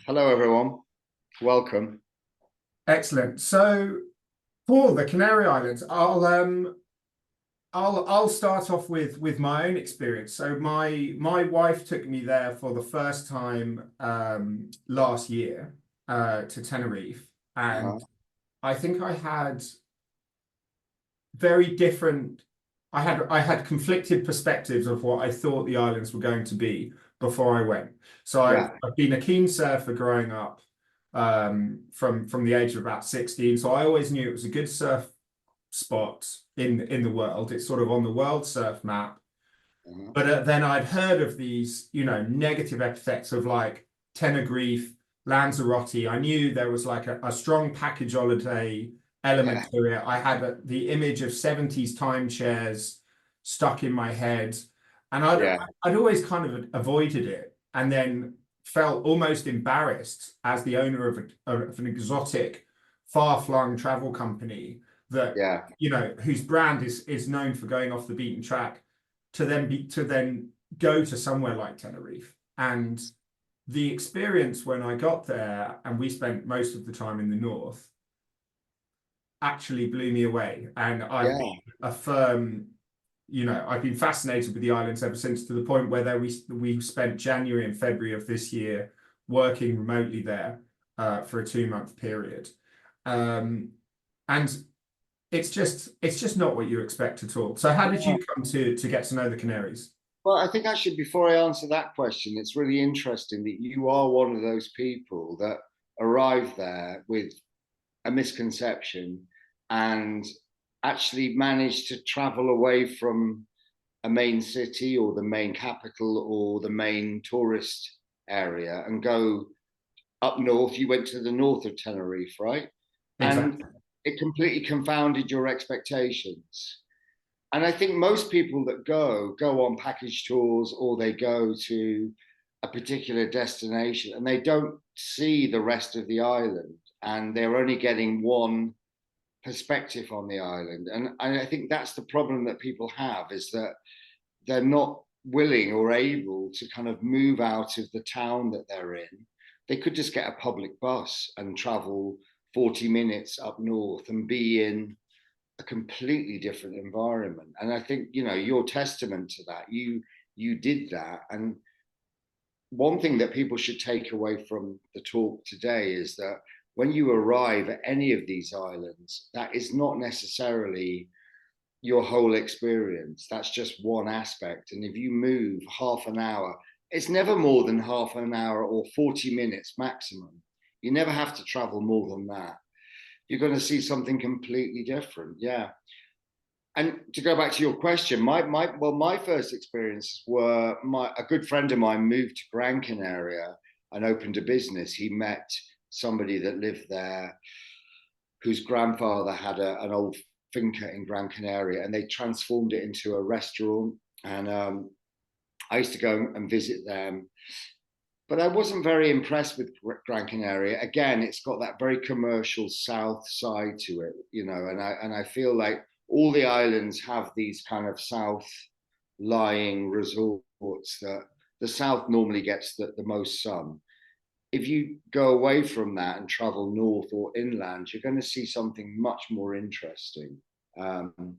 Hello, everyone. Welcome. Excellent. So for the Canary Islands, I'll start off with my own experience. So my wife took me there for the first time last year to Tenerife, and Uh-huh. I think I had very different. I had conflicted perspectives of what I thought the islands were going to be before I went. So I've Yeah. I've been a keen surfer growing up from the age of about 16. So I always knew it was a good surf spot in the world. It's sort of on the world surf map. Uh-huh. But then I'd heard of these, negative epithets of like Tenerife, Lanzarote. I knew there was like a strong package holiday element Yeah. to it. I had the image of 70s timeshares stuck in my head, and Yeah. I'd always kind of avoided it, and then felt almost embarrassed as the owner of an exotic, far-flung travel company that Yeah. whose brand is known for going off the beaten track to then go to somewhere like Tenerife. And the experience when I got there, and we spent most of the time in the north, actually blew me away. And I've been Yeah. a firm, I've been fascinated with the islands ever since, to the point where we spent January and February of this year working remotely there for a 2-month period. Um, and it's just not what you expect at all. So how did Yeah. you come to get to know the Canaries? Well, I think actually, before I answer that question, it's really interesting that you are one of those people that arrived there with a misconception and actually managed to travel away from a main city or the main capital or the main tourist area and go up north. You went to the north of Tenerife, right? And Exactly. it completely confounded your expectations. And I think most people that go on package tours or they go to a particular destination and they don't see the rest of the island and they're only getting one perspective on the island. And I think that's the problem that people have, is that they're not willing or able to kind of move out of the town that they're in. They could just get a public bus and travel 40 minutes up north and be in a completely different environment. And I think, you're testament to that. You did that. And one thing that people should take away from the talk today is that when you arrive at any of these islands, that is not necessarily your whole experience. That's just one aspect. And if you move half an hour, it's never more than half an hour or 40 minutes maximum. You never have to travel more than that. You're going to see something completely different. Yeah. And to go back to your question, my first experiences were a good friend of mine moved to Gran Canaria and opened a business. He met somebody that lived there whose grandfather had an old finca in Gran Canaria, and they transformed it into a restaurant. And I used to go and visit them, but I wasn't very impressed with Gran Canaria. Again, it's got that very commercial south side to it, and I feel like all the islands have these kind of south lying resorts that the south normally gets the most sun. If you go away from that and travel north or inland, you're going to see something much more interesting. Um,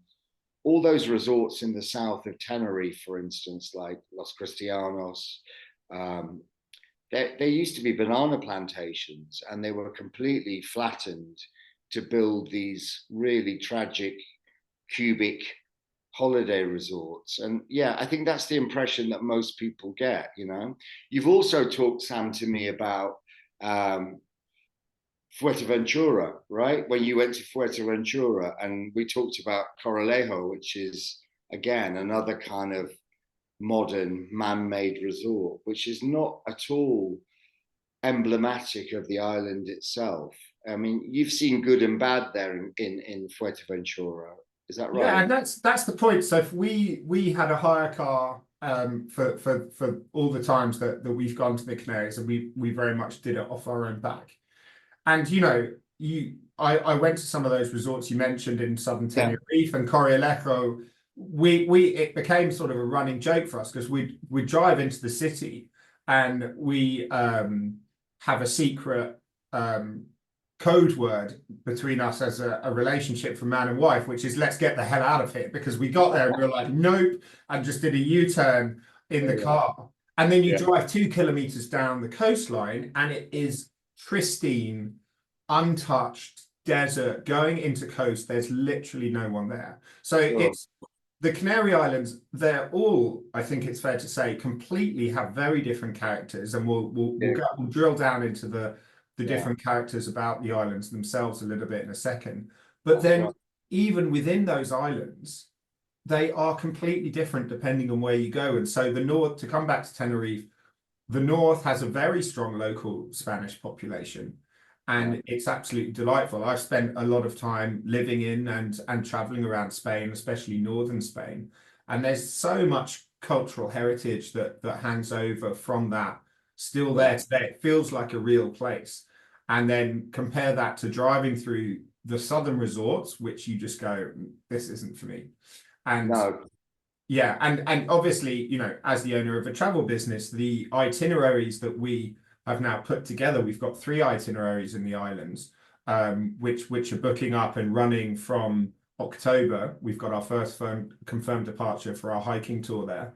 all those resorts in the south of Tenerife, for instance, like Los Cristianos, um, there used to be banana plantations and they were completely flattened to build these really tragic cubic holiday resorts. And yeah, I think that's the impression that most people get. You've also talked, Sam, to me about um, Fuerteventura, right? When you went to Fuerteventura, and we talked about Coralejo, which is again another kind of modern man-made resort, which is not at all emblematic of the island itself. I mean, you've seen good and bad there in Fuerteventura. Is that Yeah, right? and that's the point. So if we had a hire car for all the times that we've gone to the Canaries, and we very much did it off our own back. And I went to some of those resorts you mentioned in southern Yeah. Tenerife and Corialejo. We it became sort of a running joke for us because we'd drive into the city, and have a secret code word between us as a relationship for man and wife, which is let's get the hell out of here, because we got there and we were like, nope, and just did a U-turn in the car. And then you drive 2 kilometers down the coastline and it is pristine, untouched desert going into coast. There's literally no one there. So it's the Canary Islands, they're all, I think it's fair to say, completely have very different characters, and we'll drill down into the different characters about the islands themselves a little bit in a second. But then even within those islands, they are completely different depending on where you go. And so the north, to come back to Tenerife, the north has a very strong local Spanish population. And it's absolutely delightful. I've spent a lot of time living in and traveling around Spain, especially northern Spain. And there's so much cultural heritage that hangs over from that still there today. It feels like a real place. And then compare that to driving through the southern resorts, which you just go, this isn't for me. And yeah, and obviously, you know, as the owner of a travel business, the itineraries that we have now put together, we've got 3 itineraries in the islands, which are booking up and running from October. We've got our first confirmed departure for our hiking tour there.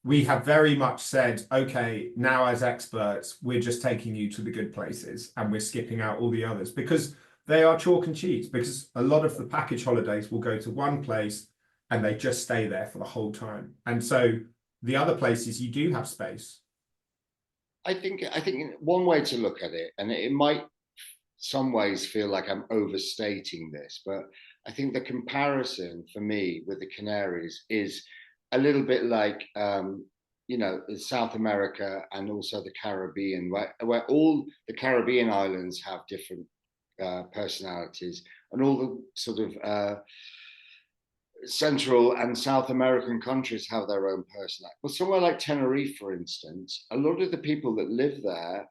We have very much said, okay, now as experts, we're just taking you to the good places and we're skipping out all the others, because they are chalk and cheese, because a lot of the package holidays will go to one place and they just stay there for the whole time. And so the other places you do have space. I think one way to look at it, and it might some ways feel like I'm overstating this, but I think the comparison for me with the Canaries is a little bit like you know, South America and also the Caribbean, where all the Caribbean islands have different personalities, and all the sort of Central and South American countries have their own personality. But somewhere like Tenerife, for instance, a lot of the people that live there,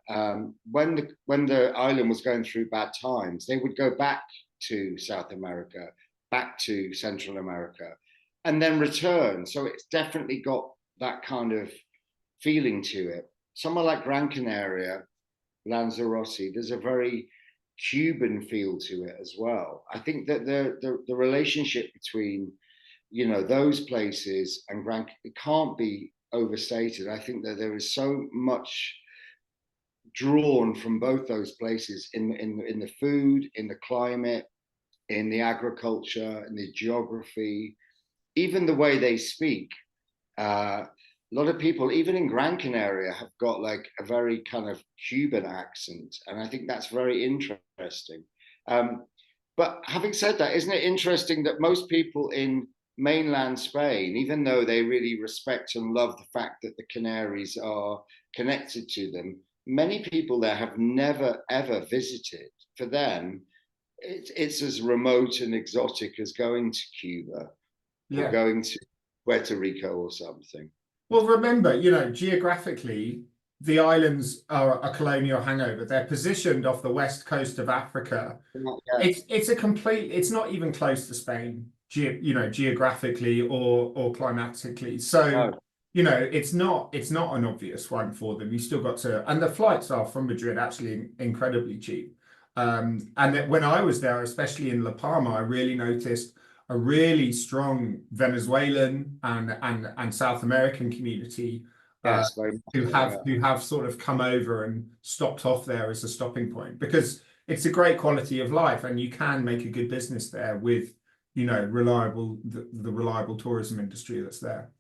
when the island was going through bad times, they would go back to South America, back to Central America, and then return. So it's definitely got that kind of feeling to it. Somewhere like Gran Canaria, Lanzarote, there's a very Cuban feel to it as well. I think that the relationship between, you know, those places and it can't be overstated. I think that there is so much drawn from both those places in the food, in the climate, in the agriculture, in the geography, even the way they speak. A lot of people, even in Gran Canaria, have got like a very kind of Cuban accent, and I think that's very interesting. But having said that, isn't it interesting that most people in mainland Spain, even though they really respect and love the fact that the Canaries are connected to them, many people there have never ever visited. For them, it's as remote and exotic as going to Cuba or going to Puerto Rico or something. Well, remember, you know, geographically, the islands are a colonial hangover. They're positioned off the west coast of Africa. It's not even close to Spain, you know, geographically or climatically. So, you know, it's not an obvious one for them. You still got to, and the flights are from Madrid actually incredibly cheap. And when I was there, especially in La Palma, I really noticed a really strong Venezuelan and South American community who have sort of come over and stopped off there as a stopping point, because it's a great quality of life and you can make a good business there with, you know, the reliable tourism industry that's there.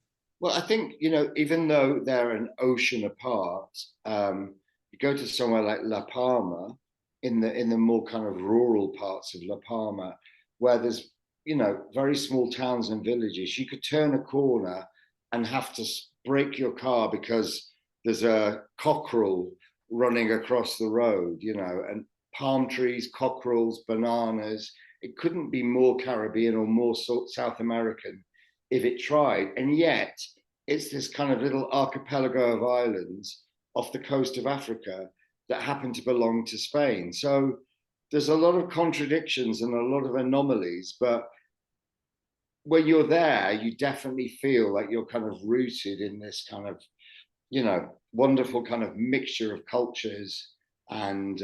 Well, I think, you know, even though they're an ocean apart, you go to somewhere like La Palma in the more kind of rural parts of La Palma, where there's, you know, very small towns and villages. You could turn a corner and have to brake your car because there's a cockerel running across the road, you know, and palm trees, cockerels, bananas. It couldn't be more Caribbean or more South American if it tried. And yet it's this kind of little archipelago of islands off the coast of Africa that happen to belong to Spain. So there's a lot of contradictions and a lot of anomalies, but when you're there, you definitely feel like you're kind of rooted in this kind of, you know, wonderful kind of mixture of cultures and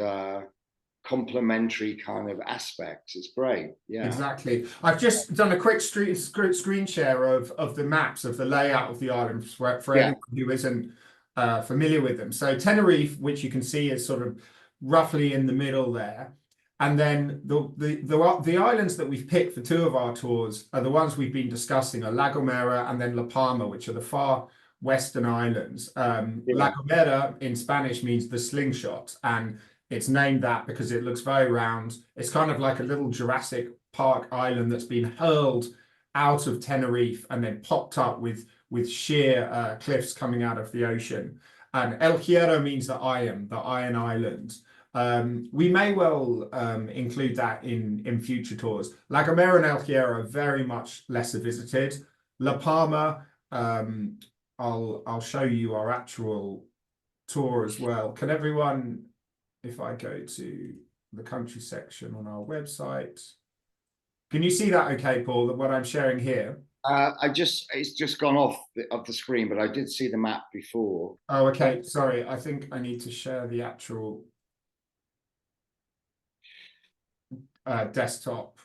complementary kind of aspects. It's great. Yeah. Exactly. I've just done a quick screen share of the maps of the layout of the islands for Yeah. anyone who isn't familiar with them. So Tenerife, which you can see is sort of roughly in the middle there. And then the islands that we've picked for two of our tours are the ones we've been discussing, are La Gomera and then La Palma, which are the far western islands. La Gomera in Spanish means the slingshot, and it's named that because it looks very round. It's kind of like a little Jurassic Park island that's been hurled out of Tenerife and then popped up with sheer cliffs coming out of the ocean. And El Hierro means the Iron Island. We may well include that in future tours. La Gomera and El Hierro are very much lesser visited. La Palma, I'll show you our actual tour as well. Can everyone, if I go to the country section on our website, can you see that okay, Paul, that what I'm sharing here? It's just gone off the screen, but I did see the map before. Oh, okay. Sorry, I think I need to share the actual desktop.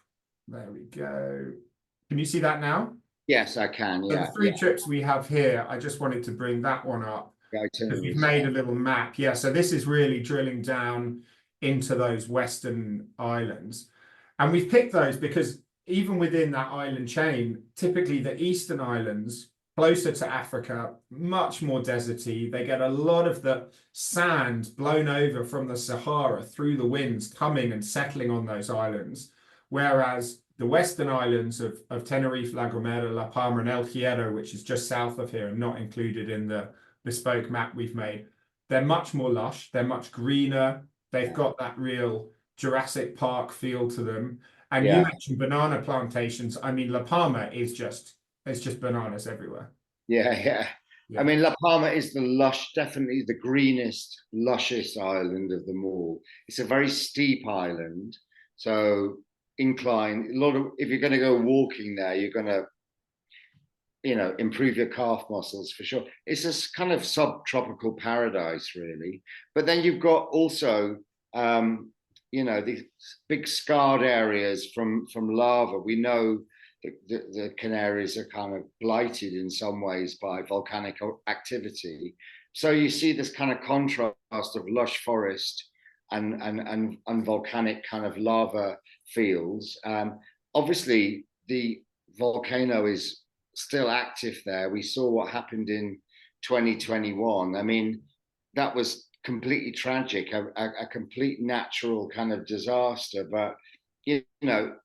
There we go. Can you see that now? Yes, I can. So Yeah. the three trips we have here, I just wanted to bring that one up because we've made a little map. Yeah, so this is really drilling down into those western islands. And we've picked those because even within that island chain, typically the eastern islands, closer to Africa, much more deserty. They get a lot of the sand blown over from the Sahara through the winds coming and settling on those islands. Whereas the western islands of Tenerife, La Gomera, La Palma, and El Hierro, which is just south of here and not included in the bespoke map we've made, they're much more lush, they're much greener, they've got that real Jurassic Park feel to them. And you mentioned banana plantations. I mean, La Palma is just, it's just bananas everywhere. Yeah. I mean, La Palma is definitely the greenest, lushest island of them all. It's a very steep island, so incline. If you're going to go walking there, you're going to, improve your calf muscles for sure. It's this kind of subtropical paradise, really. But then you've got also, these big scarred areas from lava. We know the Canaries are kind of blighted in some ways by volcanic activity. So you see this kind of contrast of lush forest and volcanic kind of lava fields. Obviously, the volcano is still active there. We saw what happened in 2021. I mean, that was completely tragic, a complete natural kind of disaster. But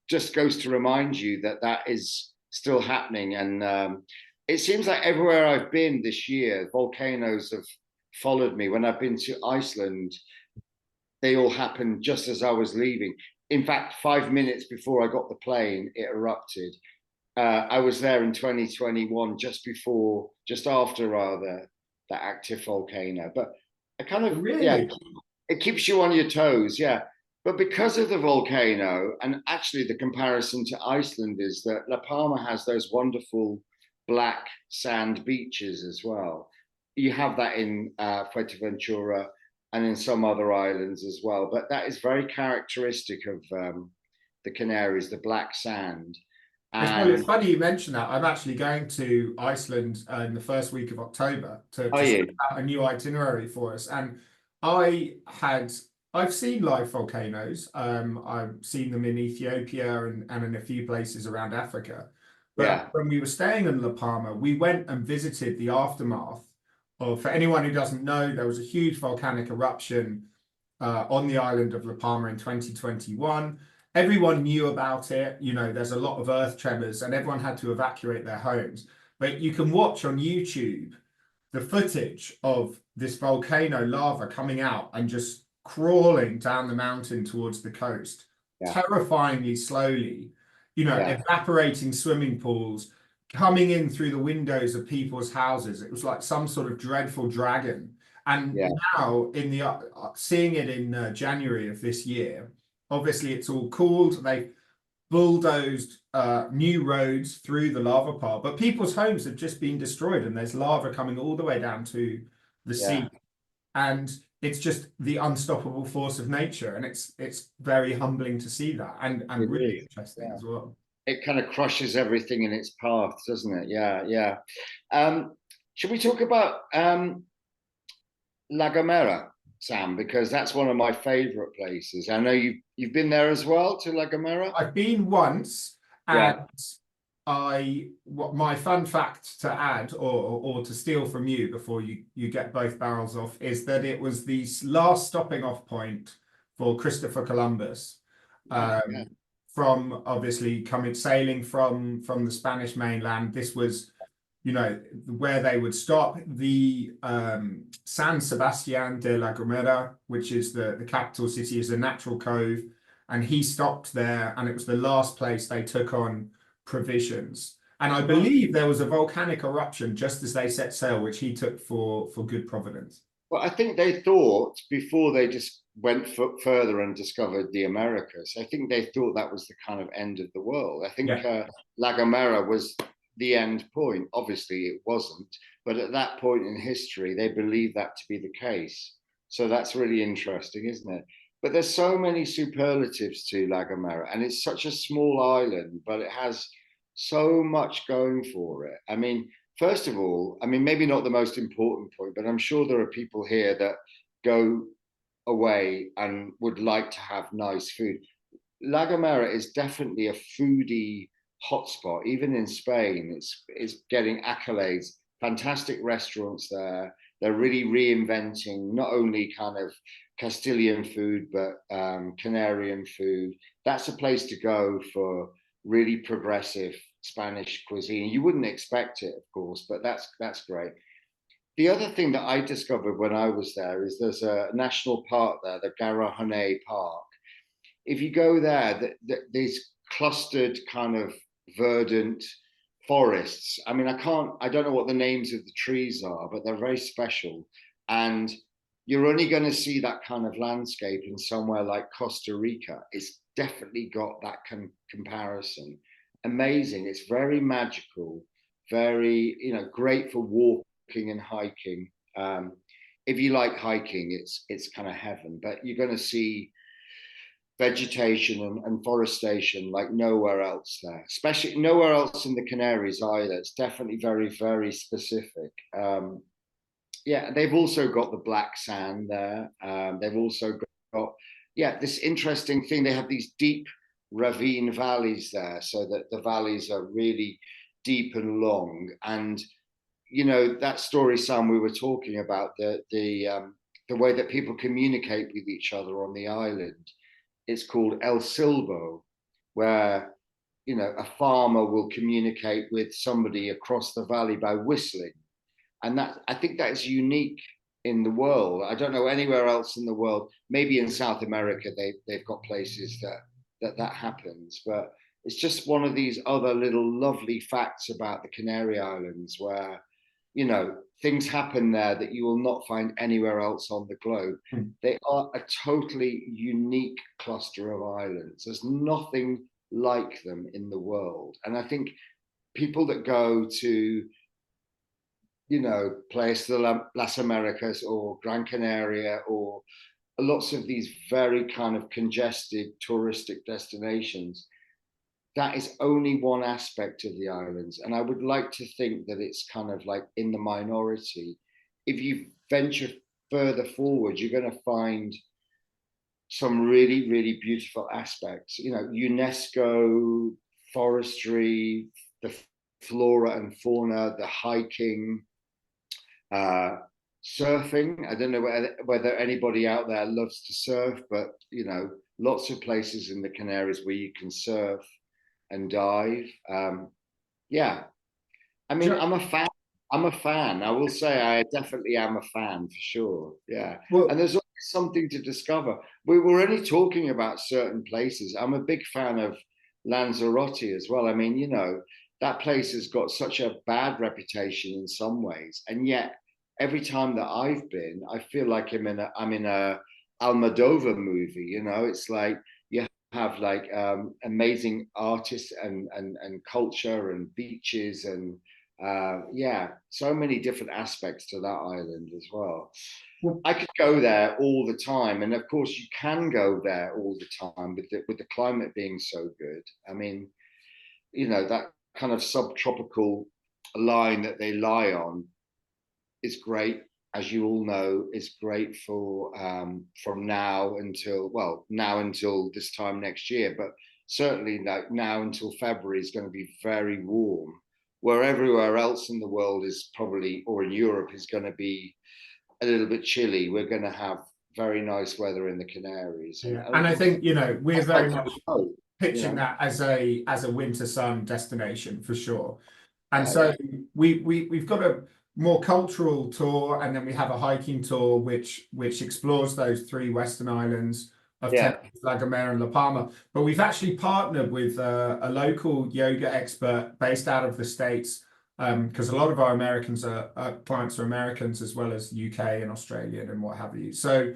just goes to remind you that is still happening. And it seems like everywhere I've been this year, volcanoes have followed me. When I've been to Iceland, they all happened just as I was leaving. In fact, 5 minutes before I got the plane, it erupted. I was there in 2021, just after the active volcano. But I kind of, really? it keeps you on your toes, yeah. But because of the volcano, and actually the comparison to Iceland is that La Palma has those wonderful black sand beaches as well. You have that in Fuerteventura and in some other islands as well. But that is very characteristic of the Canaries, the black sand. It's funny you mention that. I'm actually going to Iceland in the first week of October to set out a new itinerary for us. And I've seen live volcanoes. I've seen them in Ethiopia and in a few places around Africa. But when we were staying in La Palma, we went and visited the aftermath of, for anyone who doesn't know, there was a huge volcanic eruption on the island of La Palma in 2021. Everyone knew about it. There's a lot of earth tremors and everyone had to evacuate their homes. But you can watch on YouTube the footage of this volcano lava coming out and just crawling down the mountain towards the coast, terrifyingly slowly, evaporating swimming pools, coming in through the windows of people's houses. It was like some sort of dreadful dragon. And now seeing it in January of this year, obviously it's all cooled. They've bulldozed new roads through the lava pile, but people's homes have just been destroyed and there's lava coming all the way down to the sea. And it's just the unstoppable force of nature, and it's very humbling to see that, and It really is. interesting Yeah. as well. It kind of crushes everything in its path, doesn't it? Yeah, yeah. Should we talk about La Gomera, Sam? Because that's one of my favorite places. I know you've been there as well, to La Gomera. I've been once, and Yeah. what my fun fact to add, or to steal from you before you get both barrels off, is that it was the last stopping off point for Christopher Columbus, Right. Yeah. from obviously coming sailing from the Spanish mainland. This was, you know, where they would stop. The San Sebastian de la Gomera, which is the capital city, is a natural cove, and he stopped there, and it was the last place they took on provisions. And I believe there was a volcanic eruption just as they set sail, which he took for good providence. Well, I think they thought before they just went further and discovered the Americas, I think they thought that was the kind of end of the world. I think Yeah. La Gomera was the end point. Obviously, it wasn't. But at that point in history, they believed that to be the case. So that's really interesting, isn't it? But there's so many superlatives to La Gomera, and it's such a small island, but it has so much going for it. I mean, first of all, I mean, maybe not the most important point, but I'm sure there are people here that go away and would like to have nice food. La Gomera is definitely a foodie hotspot. Even in Spain, it's getting accolades. Fantastic restaurants there. They're really reinventing not only kind of Castilian food, but Canarian food. That's a place to go for really progressive Spanish cuisine. You wouldn't expect it, of course, but that's great. The other thing that I discovered when I was there is there's a national park there, the Garahone Park. If you go there, these clustered kind of verdant forests. I mean, I don't know what the names of the trees are, but they're very special. And you're only going to see that kind of landscape in somewhere like Costa Rica. It's definitely got that comparison. Amazing. It's very magical, very, great for walking and hiking. If you like hiking, it's kind of heaven. But you're going to see vegetation and forestation like nowhere else there, especially nowhere else in the Canaries either. It's definitely very, very specific. Yeah, they've also got the black sand there. They've also got, yeah, this interesting thing. They have these deep ravine valleys there, so that the valleys are really deep and long. And that story, Sam, we were talking about the way that people communicate with each other on the island. It's called El Silbo, where a farmer will communicate with somebody across the valley by whistling, and that, I think, that is unique in the world. I don't know anywhere else in the world. Maybe in South America they've got places that happens, but it's just one of these other little lovely facts about the Canary Islands where things happen there that you will not find anywhere else on the globe. Mm. They are a totally unique cluster of islands. There's nothing like them in the world. And I think people that go to, Place de Las Americas or Gran Canaria or lots of these very kind of congested touristic destinations, that is only one aspect of the islands. And I would like to think that it's kind of like in the minority. If you venture further forward, you're going to find some really, really beautiful aspects. UNESCO, forestry, the flora and fauna, the hiking, surfing. I don't know whether anybody out there loves to surf, but lots of places in the Canaries where you can surf and dive. Yeah, I mean, I'm a fan. I'm a fan. I will say I definitely am a fan for sure. Yeah, Well, and there's always something to discover. We were only talking about certain places. I'm a big fan of Lanzarote as well. I mean, that place has got such a bad reputation in some ways, and yet every time that I've been, I feel like I'm in a Almodovar movie. It's like you have like amazing artists and culture and beaches and Yeah, so many different aspects to that island as well. Well, I could go there all the time, and of course, you can go there all the time with the climate being so good. I mean, you know, that kind of subtropical line that they lie on is great, as you all know, is great for from now until, well, now until this time next year, but certainly like now until February is going to be very warm. Where everywhere else in the world is probably, or in Europe, is going to be a little bit chilly. We're going to have very nice weather in the Canaries, yeah, and and I think, you know, we're that's like, very much you pitching know, that as a winter sun destination for sure. And yeah, so yeah, we've got a more cultural tour, and then we have a hiking tour which explores those three Western islands of yeah, Tenerife, La Gomera, and La Palma. But we've actually partnered with a local yoga expert based out of the States, because a lot of our clients are Americans as well as UK and Australian and what have you. So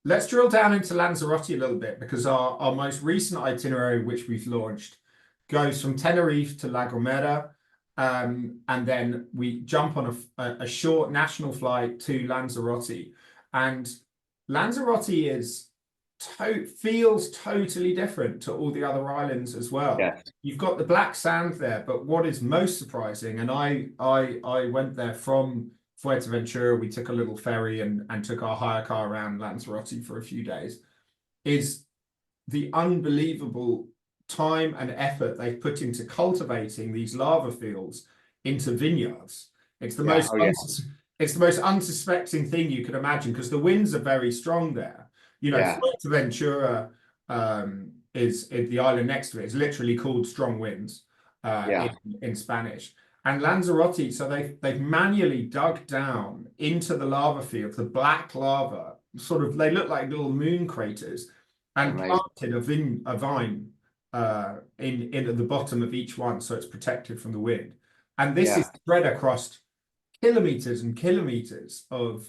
let's drill down into Lanzarote a little bit, because our most recent itinerary, which we've launched, goes from Tenerife to La Gomera, and then we jump on a short national flight to Lanzarote. And Lanzarote feels totally different to all the other islands as well. yeah, You've got the black sand there, but what is most surprising, and I went there from Fuerteventura, we took a little ferry and took our hire car around Lanzarote for a few days, is the unbelievable time and effort they've put into cultivating these lava fields into vineyards. It's the yeah, most oh yeah, it's the most unsuspecting thing you could imagine, because the winds are very strong there. You know, yeah, Fuerteventura, is the island next to it, is literally called strong winds, yeah, in Spanish. And Lanzarote, so they've manually dug down into the lava field, the black lava, sort of, they look like little moon craters, and amazing, planted a vine in at the bottom of each one, so it's protected from the wind. And this is yeah. spread across kilometers and kilometers of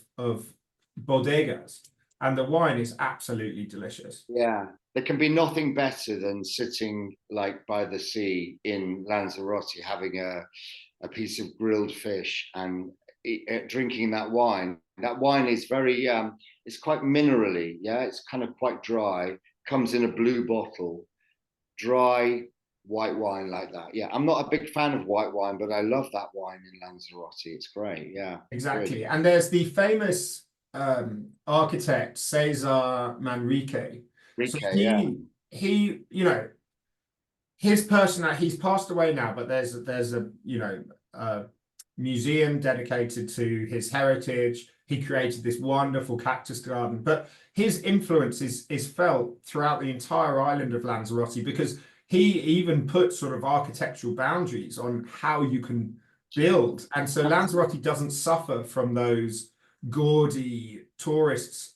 bodegas, and the wine is absolutely delicious. Yeah, there can be nothing better than sitting like by the sea in Lanzarote, having a piece of grilled fish and drinking that wine. That wine is very, it's quite minerally. Yeah, it's kind of quite dry. Comes in a blue bottle, dry white wine like that. Yeah, I'm not a big fan of white wine, but I love that wine in Lanzarote. It's great. Yeah, good. Exactly. And there's the famous architect Cesar Manrique. So Rica, yeah, you know, his personality, he's passed away now, but there's a, you know, a museum dedicated to his heritage. He created this wonderful cactus garden, but his influence is felt throughout the entire island of Lanzarote, because he even put sort of architectural boundaries on how you can build. And so Lanzarote doesn't suffer from those gaudy tourists,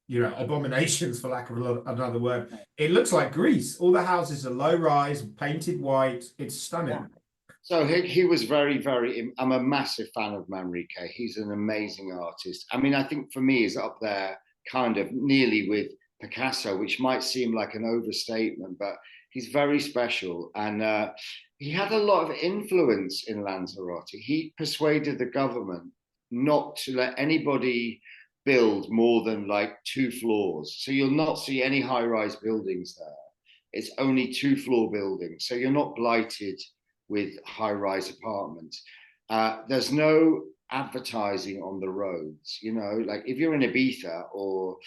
you know, abominations, for lack of another word. It looks like Greece. All the houses are low rise, painted white. It's yeah. stunning. So he was very, very. I'm a massive fan of Manrique. He's an amazing artist. I mean, I think for me, he's up there, kind of nearly with Picasso, which might seem like an overstatement, but he's very special. And he had a lot of influence in Lanzarote. He persuaded the government not to let anybody build more than like 2 floors. So you'll not see any high-rise buildings there. It's only 2 floor buildings. So you're not blighted with high-rise apartments. There's no advertising on the roads. You know, like if you're in Ibiza, or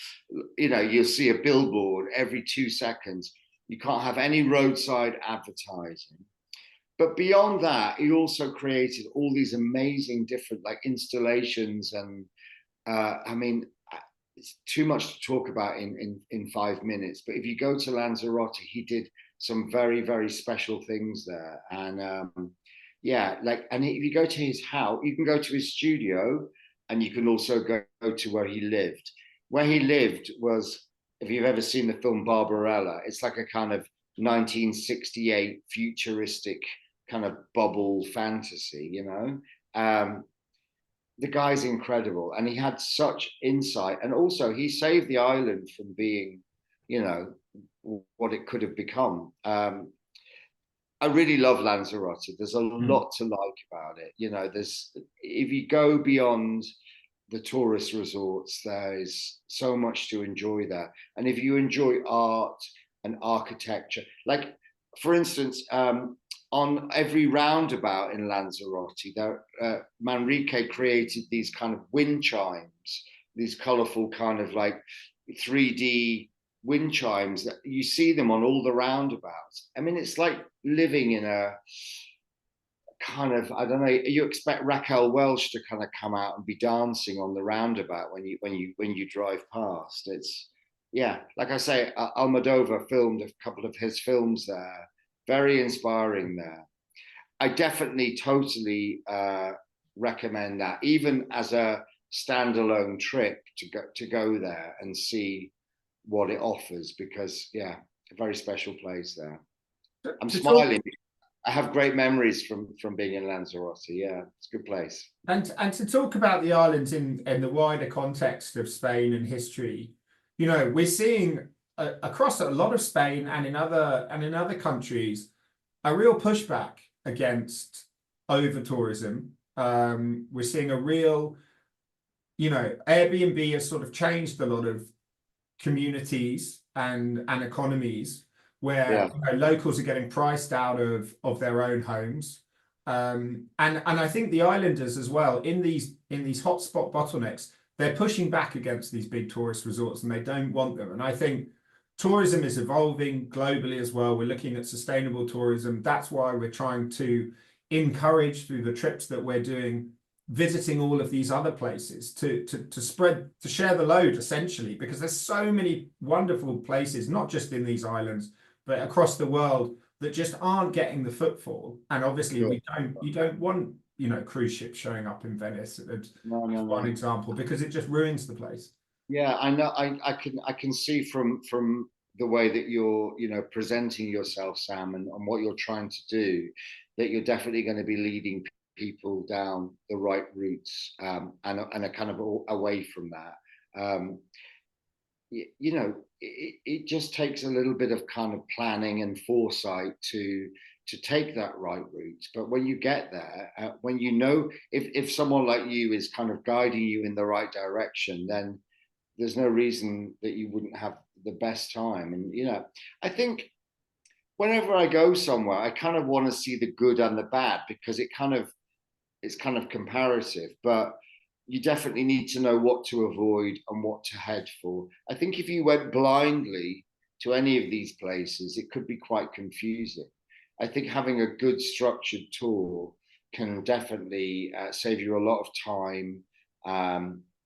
you know, you'll see a billboard every 2 seconds. You can't have any roadside advertising. But beyond that, he also created all these amazing different like installations, and I mean, it's too much to talk about in 5 minutes. But if you go to Lanzarote, he did some very, very special things there. And yeah, like, and if you go to his house, you can go to his studio, and you can also go to where he lived. Where he lived was, if you've ever seen the film Barbarella, it's like a kind of 1968 futuristic kind of bubble fantasy, you know. The guy's incredible, and he had such insight, and also he saved the island from being, you know, what it could have become. I really love Lanzarote. There's a Mm. lot to like about it. You know, there's if you go beyond the tourist resorts, there is so much to enjoy there. And if you enjoy art and architecture, like for instance, on every roundabout in Lanzarote, there, Manrique created these kind of wind chimes, these colorful kind of like 3D wind chimes that you see them on all the roundabouts. I mean, it's like living in a kind of, I don't know, you expect Raquel Welch to kind of come out and be dancing on the roundabout when you drive past. It's, yeah, like I say, Almodovar filmed a couple of his films there. Very inspiring there. I definitely totally recommend that, even as a standalone trip to go there and see what it offers, because yeah, a very special place there. I'm To talk smiling. I have great memories from being in Lanzarote. Yeah, it's a good place. and to talk about the islands in the wider context of Spain and history, you know, we're seeing across a lot of Spain and in other countries a real pushback against over tourism. We're seeing a real, you know, Airbnb has sort of changed a lot of communities and economies where Yeah, you know, locals are getting priced out of their own homes. And I think the islanders as well in these hotspot bottlenecks, they're pushing back against these big tourist resorts and they don't want them. And I think tourism is evolving globally as well. We're looking at sustainable tourism. That's why we're trying to encourage through the trips that we're doing, visiting all of these other places to spread, to share the load essentially, because there's so many wonderful places, not just in these islands, but across the world that just aren't getting the footfall. And obviously sure. you don't want, you know, cruise ships showing up in Venice as No, no, one no. example, because it just ruins the place. Yeah, I know. I can see from the way that you're, you know, presenting yourself, Sam, and what you're trying to do, that you're definitely going to be leading people down the right routes, and a kind of away from that. You know, it just takes a little bit of kind of planning and foresight to take that right route. But when you get there, when you know, if someone like you is kind of guiding you in the right direction, then there's no reason that you wouldn't have the best time. And you know, I think whenever I go somewhere, I kind of want to see the good and the bad, because it's kind of comparative, but you definitely need to know what to avoid and what to head for. I think if you went blindly to any of these places, it could be quite confusing. I think having a good structured tour can definitely save you a lot of time,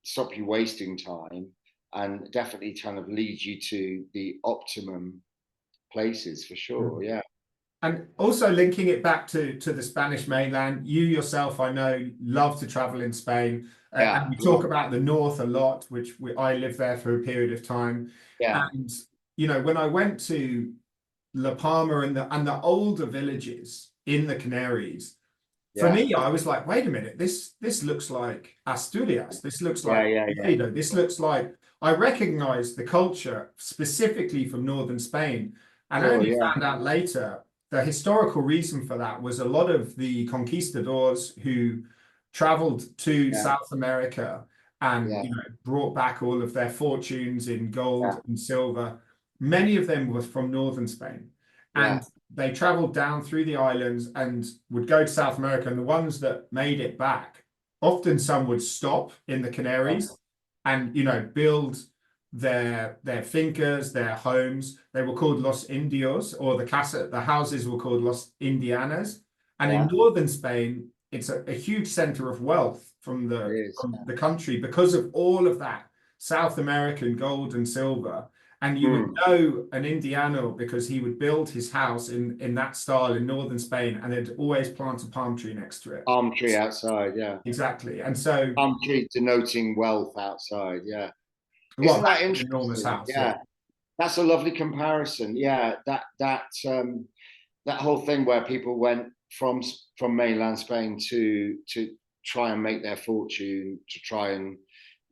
stop you wasting time, and definitely kind of lead you to the optimum places for sure. Yeah. And also linking it back to the Spanish mainland, you yourself, I know, love to travel in Spain. Yeah. And we talk Love. about the north a lot, which I lived there for a period of time. Yeah. And, you know, when I went to La Palma and the older villages in the Canaries, for Yeah. me, I was like, wait a minute, this looks like Asturias. This looks Yeah. like Yeah. Yeah. Toledo. This looks like I recognize the culture specifically from northern Spain, and Sure. only Yeah. found out later the historical reason for that was a lot of the conquistadors who traveled to Yeah. South America and Yeah. you know brought back all of their fortunes in Yeah. gold and silver. Many of them were from northern Spain. Yeah. And they traveled down through the islands and would go to South America. And the ones that made it back, often some would stop in the Canaries and you know build their fincas, their homes. They were called Los Indios, or the houses were called Los Indianas. And in Yeah. northern Spain, it's a huge center of wealth It is. from the country because of all of that South American gold and silver. And you would Mm. know an Indiano because he would build his house in that style in northern Spain, and they'd always plant a palm tree next to it. Palm tree outside. Yeah. Exactly. And so, Palm tree denoting wealth outside. Yeah. well, Isn't that that's an enormous interesting? house. Yeah. Yeah. That's a lovely comparison. Yeah. That whole thing where people went from mainland Spain to try and make their fortune, to try and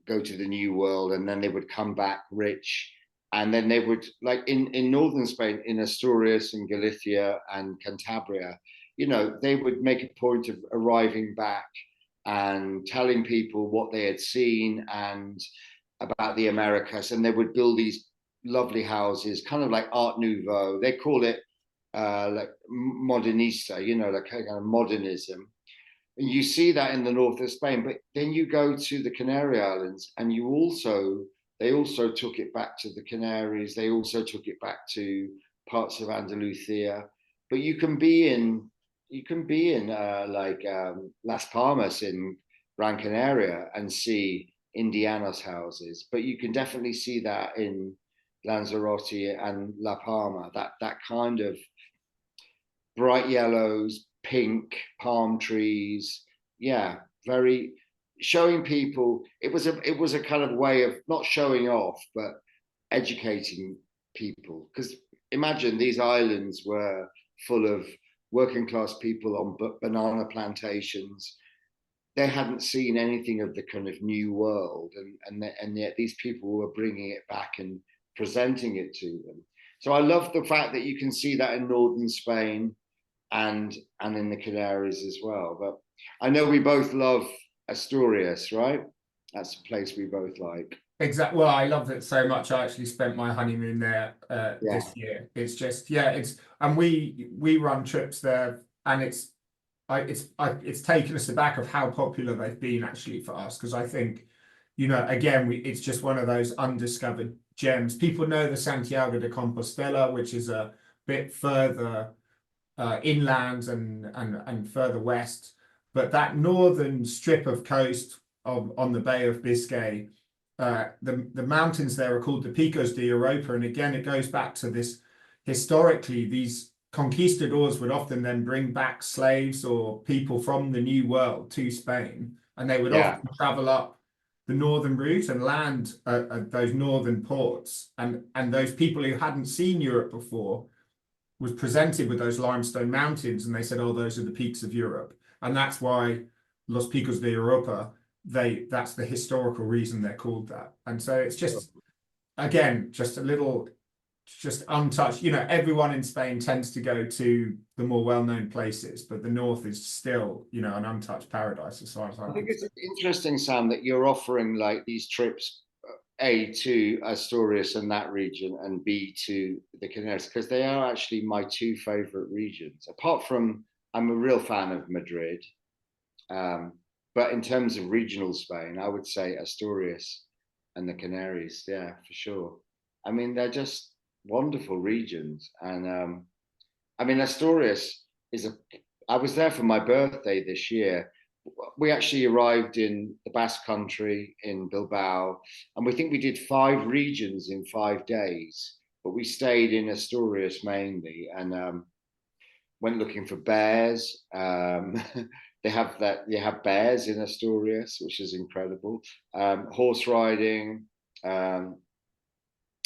go to the new world, and then they would come back rich. And then they would, like in northern Spain, in Asturias and Galicia and Cantabria, you know, they would make a point of arriving back and telling people what they had seen and about the Americas, and they would build these lovely houses, kind of like Art Nouveau. They call it like modernista, you know, like kind of modernism. And you see that in the north of Spain, but then you go to the Canary Islands, and they also took it back to the Canaries. They also took it back to parts of Andalusia. But you can be in Las Palmas in Gran Canaria and see Indiana's houses, but you can definitely see that in Lanzarote and La Palma. That kind of bright yellows, pink palm trees. Yeah, very showing people. It was a kind of way of not showing off, but educating people. Because imagine these islands were full of working class people on banana plantations. They hadn't seen anything of the kind of new world, and yet these people were bringing it back and presenting it to them. So I love the fact that you can see that in northern Spain and in the Canaries as well. But I know we both love Asturias, right? That's a place we both like. Exactly. Well, I loved it so much. I actually spent my honeymoon there Yeah, this year. It's just, yeah, and we run trips there, and it's taken us aback of how popular they've been actually for us, because I think, you know, again, it's just one of those undiscovered gems. People know the Santiago de Compostela, which is a bit further inland and further west, but that northern strip of coast on the Bay of Biscay, the mountains there are called the Picos de Europa, and again, it goes back to this. Historically, these conquistadors would often then bring back slaves or people from the New World to Spain, and they would yeah, often travel up the northern route and land at those northern ports, and those people who hadn't seen Europe before was presented with those limestone mountains, and they said, oh, those are the peaks of Europe. And that's why Los Picos de Europa, that's the historical reason they're called that. And so it's just, again, just a little, just untouched. You know, everyone in Spain tends to go to the more well-known places, but the north is still, you know, an untouched paradise as far as I I'm think it's concerned. interesting, Sam, that you're offering like these trips, A, to Asturias and that region, and B, to the Canaries, because they are actually my two favorite regions. Apart from, I'm a real fan of Madrid. Um, but in terms of regional Spain, I would say Asturias and the Canaries. Yeah, for sure. I mean, they're just wonderful regions. And I mean, Asturias is a, I was there for my birthday this year. We actually arrived in the Basque Country in Bilbao, and we think we did 5 regions in 5 days. But we stayed in Asturias mainly, and went looking for bears. They have bears in Asturias, which is incredible. Horse riding. Um,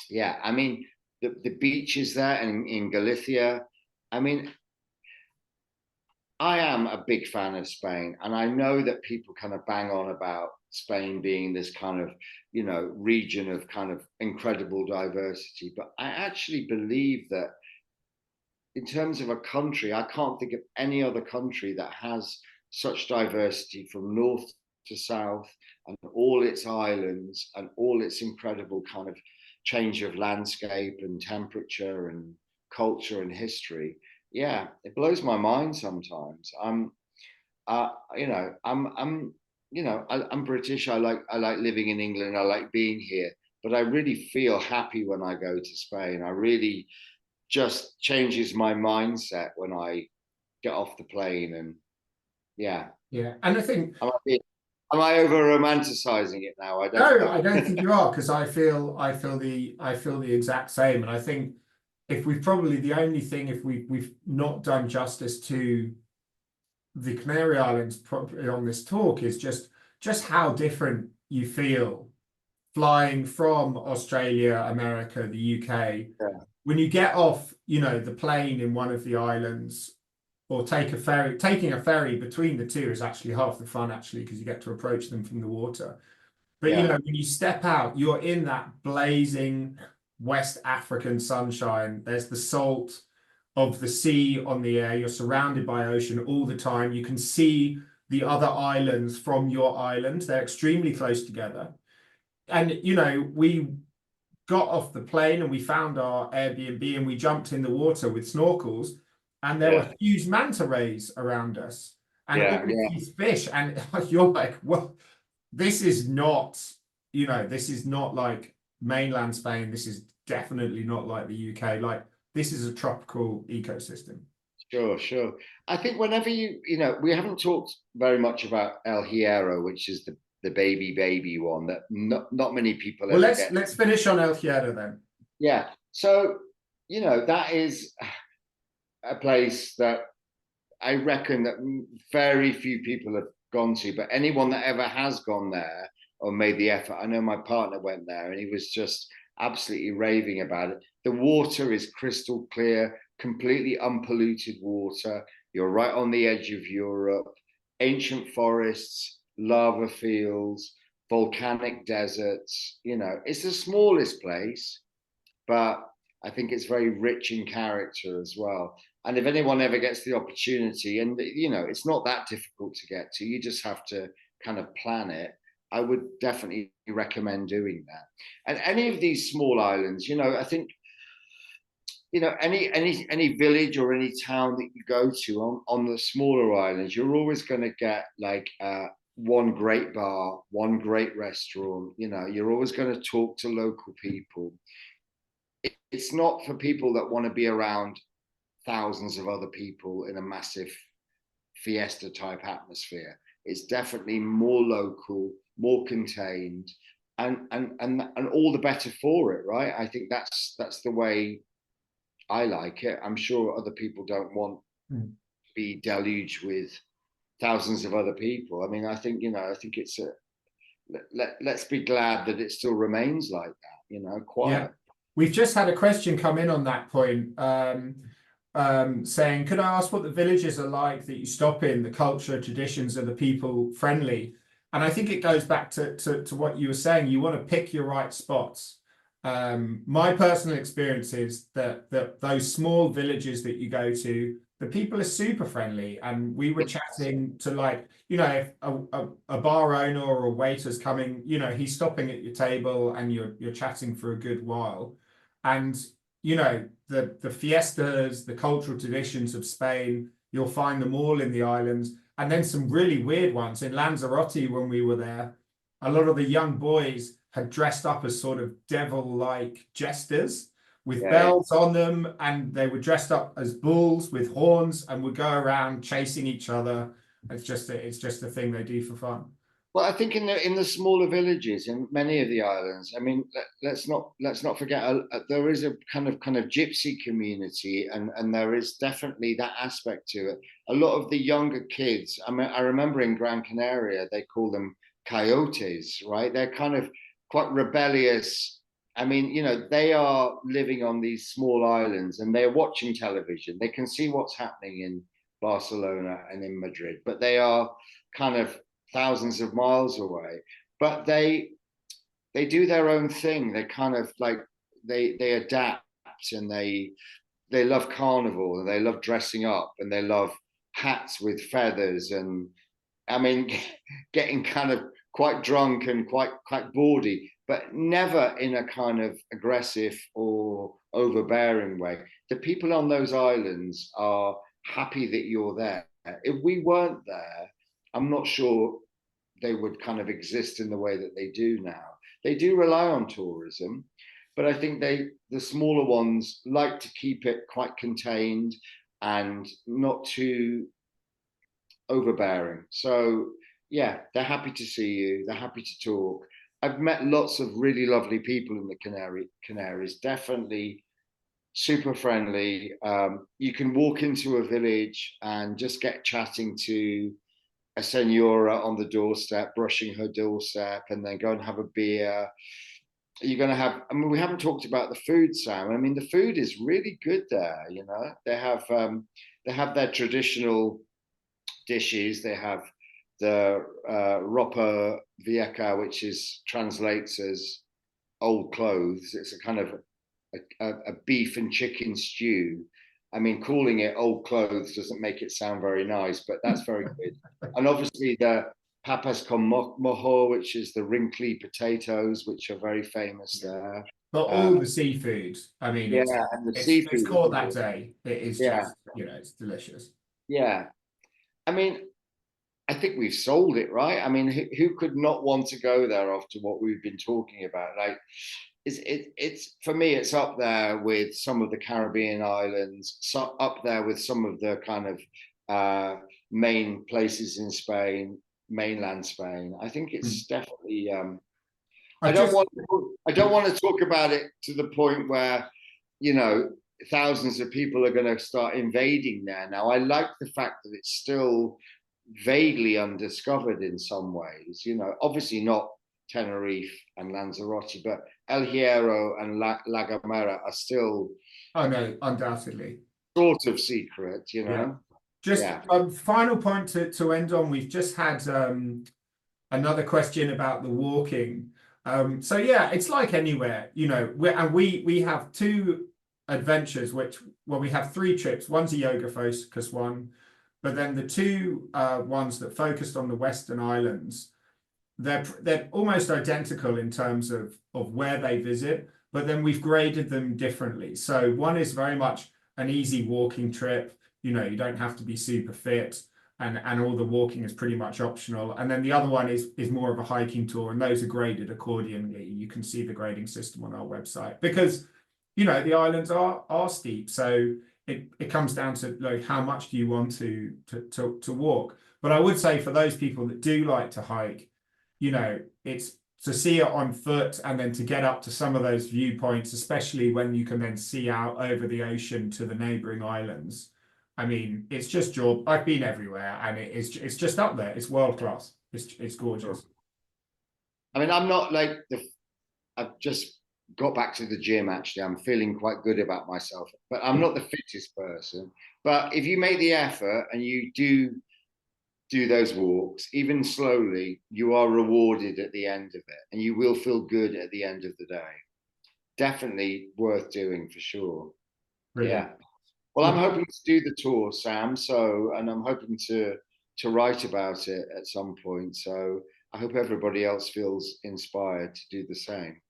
yeah, I mean the beaches there and in Galicia. I mean, I am a big fan of Spain, and I know that people kind of bang on about Spain being this kind of, you know, region of kind of incredible diversity. But I actually believe that in terms of a country, I can't think of any other country that has such diversity from north to south, and all its islands and all its incredible kind of change of landscape and temperature and culture and history. Yeah, it blows my mind sometimes. I'm British. I like living in England. I like being here, but I really feel happy when I go to Spain. I really just changes my mindset when I get off the plane. And yeah, Yeah. And I think, am I over romanticizing it now? I don't no, know. I don't think you are, because I feel the exact same. And I think if we've probably the only thing, if we've not done justice to the Canary Islands on this talk, is just how different you feel flying from Australia, America, the UK. Yeah, When you get off, you know, the plane in one of the islands, or taking a ferry between the two is actually half the fun, actually, because you get to approach them from the water. But you yeah, know, when you step out, you're in that blazing West African sunshine. There's the salt of the sea on the air. You're surrounded by ocean all the time. You can see the other islands from your island. They're extremely close together. And, you know, we got off the plane and we found our Airbnb and we jumped in the water with snorkels, and there Yeah, were huge manta rays around us and all yeah, yeah. these fish. And you're like, well, this is not, you know, this is not like mainland Spain. This is definitely not like the UK. Like, this is a tropical ecosystem. Sure, sure. I think whenever you know, we haven't talked very much about El Hierro, which is the baby one that not many people Well, ever let's get. let's finish on El Hierro then. Yeah. So, you know, that is a place that I reckon that very few people have gone to, but anyone that ever has gone there or made the effort, I know my partner went there and he was just absolutely raving about it. The water is crystal clear, completely unpolluted water. You're right on the edge of Europe, ancient forests, lava fields, volcanic deserts. You know, it's the smallest place, but I think it's very rich in character as well. And if anyone ever gets the opportunity, and you know, it's not that difficult to get to, you just have to kind of plan it. I would definitely recommend doing that. And any of these small islands, you know, I think, you know, any village or any town that you go to on the smaller islands, you're always going to get like one great bar, one great restaurant. You know, you're always going to talk to local people. It's not for people that want to be around thousands of other people in a massive fiesta type atmosphere. It's definitely more local, more contained, and all the better for it, right? I think that's the way I like it. I'm sure other people don't want to be deluged with thousands of other people. I mean, I think, you know, I think it's a let's be glad that it still remains like that, you know, Yeah. quiet. We've just had a question come in on that point, saying, could I ask what the villages are like that you stop in, the culture, traditions, are the people friendly? And I think it goes back to what you were saying. You want to pick your right spots. My personal experience is that those small villages that you go to, the people are super friendly. And we were chatting to, like, you know, if a bar owner or a waiter's coming, you know, he's stopping at your table and you're chatting for a good while. And, you know, the fiestas, the cultural traditions of Spain, you'll find them all in the islands. And then some really weird ones. In Lanzarote, when we were there, a lot of the young boys had dressed up as sort of devil-like jesters with Yeah, bells on them, and they were dressed up as bulls with horns and would go around chasing each other. It's just a thing they do for fun. well, I think in the smaller villages in many of the islands, I mean, let's not forget there is a kind of gypsy community, and there is definitely that aspect to it. A lot of the younger kids, I mean, I remember in Gran Canaria they call them coyotes, right? They're kind of quite rebellious. I mean, you know, they are living on these small islands and they're watching television. They can see what's happening in Barcelona and in Madrid, but they are kind of thousands of miles away. But they do their own thing. They kind of like they adapt, and they love carnival, and they love dressing up, and they love hats with feathers, and I mean getting kind of quite drunk and quite bawdy, but never in a kind of aggressive or overbearing way. The people on those islands are happy that you're there. If we weren't there, I'm not sure they would kind of exist in the way that they do now. They do rely on tourism, but I think the smaller ones like to keep it quite contained and not too overbearing. So yeah, they're happy to see you. They're happy to talk. I've met lots of really lovely people in the Canaries. Definitely super friendly. You can walk into a village and just get chatting to a senora on the doorstep, brushing her doorstep, and then go and have a beer. You're going to have, I mean, we haven't talked about the food, Sam. I mean, the food is really good there. You know, they have their traditional dishes. They have the ropa vieja, which is translates as old clothes. It's a kind of a beef and chicken stew. I mean, calling it old clothes doesn't make it sound very nice, but that's very good. And obviously the papas con mojo, which is the wrinkly potatoes, which are very famous there. But all the seafood, I mean, Yeah, and the it's seafood. caught that day. It is Yeah, just, it's delicious. yeah. I mean, I think we've sold it, right? I mean, who could not want to go there after what we've been talking about? Like, it's for me, it's up there with some of the Caribbean islands, so up there with some of the kind of main places in Spain, mainland Spain. I think it's definitely. I don't want to talk about it to the point where, thousands of people are going to start invading there. Now, I like the fact that it's still vaguely undiscovered in some ways. Obviously not Tenerife and Lanzarote, but El Hierro and La Gomera are still. Oh no, undoubtedly. Sort of secret. Yeah. Just a final point to end on. We've just had another question about the walking. So yeah, it's like anywhere, we have two adventures, we have three trips. One's a yoga focused one, but then the two ones that focused on the Western Islands, they're almost identical in terms of where they visit, but then we've graded them differently. So one is very much an easy walking trip. You don't have to be super fit, and all the walking is pretty much optional. And then the other one is more of a hiking tour, and those are graded accordingly. You can see the grading system on our website, because the islands are steep, so it comes down to like how much do you want to walk. But I would say for those people that do like to hike, it's to see it on foot and then to get up to some of those viewpoints, especially when you can then see out over the ocean to the neighboring islands. I mean, it's just I've been everywhere, and it's just up there. It's world class. It's gorgeous. I mean, I'm not like I've just got back to the gym. Actually, I'm feeling quite good about myself, but I'm not the fittest person. But if you make the effort and you do those walks, even slowly, you are rewarded at the end of it, and you will feel good at the end of the day. Definitely worth doing for sure. Brilliant. Yeah. Well, I'm hoping to do the tour, Sam. And I'm hoping to write about it at some point. So I hope everybody else feels inspired to do the same.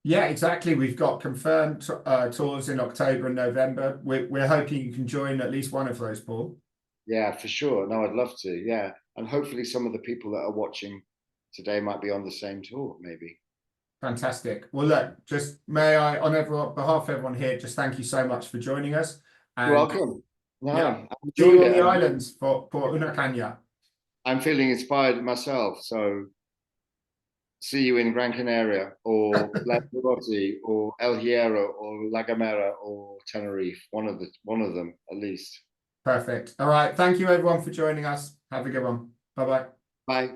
Yeah, exactly. We've got confirmed tours in October and November. We're hoping you can join at least one of those, Paul. Yeah, for sure. No, I'd love to. Yeah. And hopefully some of the people that are watching today might be on the same tour, maybe. Fantastic. Well, look, just may I, on behalf of everyone here, just thank you so much for joining us. You're welcome. No, yeah, see you on the islands for Una Caña. I'm feeling inspired myself. So see you in Gran Canaria or Lanzarote or El Hierro or La Gomera or Tenerife. One of them at least. Perfect. All right. Thank you everyone for joining us. Have a good one. Bye-bye. Bye.